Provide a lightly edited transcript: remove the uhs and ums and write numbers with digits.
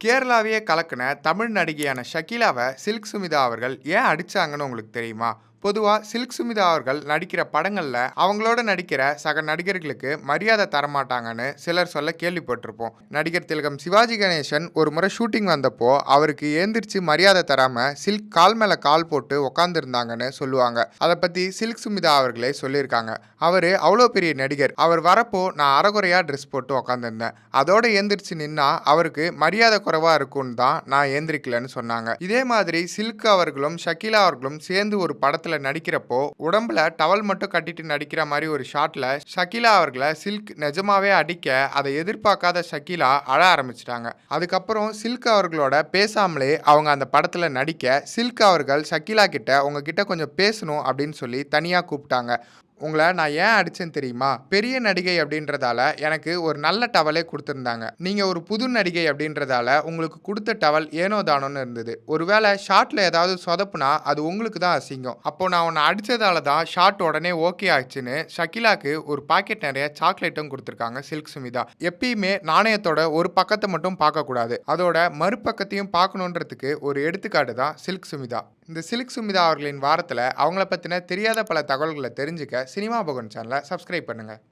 கேரளாவையே கலக்குன Tamil நடிகையான ஷக்கீலாவை silk Smitha அவர்கள் ஏன் அடிச்சாங்கன்னு உங்களுக்கு தெரியுமா? பொதுவா சில்க் சுமிதா அவர்கள் நடிக்கிற படங்கள்ல அவங்களோட நடிக்கிற சக நடிகர்களுக்கு மரியாதை தரமாட்டாங்கன்னு சிலர் சொல்ல கேள்விப்பட்டிருப்போம். நடிகர் திலகம் சிவாஜி கணேசன் ஒரு முறை ஷூட்டிங் வந்தப்போ அவருக்கு ஏந்திரிச்சு மரியாதை தராம சில்க் கால் மேல கால் போட்டு உக்காந்துருந்தாங்கன்னு சொல்லுவாங்க. அதை பத்தி சில்க் சுமிதா அவர்களே சொல்லியிருக்காங்க. அவரு அவ்வளோ பெரிய நடிகர். அவர் வரப்போ நான் அரைகுறையா ட்ரெஸ் போட்டு உக்காந்துருந்தேன். அதோட ஏந்திரிச்சு நின்னா அவருக்கு மரியாதை குறைவா இருக்கும்னு தான் நான் ஏந்திரிக்கலன்னு சொன்னாங்க. இதே மாதிரி சில்க் அவர்களும் ஷக்கீலா அவர்களும் சேர்ந்து ஒரு படத்துல நடிக்கிறப்போ உடம்புல டவல் மட்டும் கட்டிட்டு நடிக்கிற மாதிரி ஒரு ஷாட்ல ஷக்கீலா அவர்களை சில்க் நிஜமாவே அடிக்க அதை எதிர்பார்க்காத ஷக்கீலா அழ ஆரம்பிச்சிட்டாங்க. அதுக்கப்புறம் சில்க் அவர்களோட பேசாமலே அவங்க அந்த படத்துல நடிக்க சில்க் அவர்கள் ஷக்கீலா கிட்ட உங்ககிட்ட கொஞ்சம் பேசணும் அப்படின்னு சொல்லி தனியா கூப்பிட்டாங்க. உங்களை நான் ஏன் அடிச்சேன்னு தெரியுமா? பெரிய நடிகை அப்படின்றதால எனக்கு ஒரு நல்ல டவலே குடுத்திருந்தாங்க. நீங்க ஒரு புது நடிகை அப்படின்றதால உங்களுக்கு குடுத்த டவல் ஏனோ தானோன்னு இருந்தது. ஒருவேளை ஷாட்ல ஏதாவது சொதப்புனா அது உங்களுக்கு தான் அசிங்கம். அப்போ நான் உன்னை அடிச்சதால தான் ஷாட் உடனே ஓகே ஆச்சுன்னு ஷக்கீலாக்கு ஒரு பாக்கெட் நிறைய சாக்லேட்டும் குடுத்திருக்காங்க சில்க் சுமிதா. எப்பயுமே நாணயத்தோட ஒரு பக்கத்தை மட்டும் பார்க்கக்கூடாது. அதோட மறுபக்கத்தையும் பார்க்கணுன்றதுக்கு ஒரு எடுத்துக்காட்டு தான் சில்க் சுமிதா. இந்த சில்க் சுமிதா அவர்களின் வாரத்தில் அவங்கள பற்றின தெரியாத பல தகவல்களை தெரிஞ்சுக்க சினிமா பகவன் சேனலை சப்ஸ்கிரைப் பண்ணுங்கள்.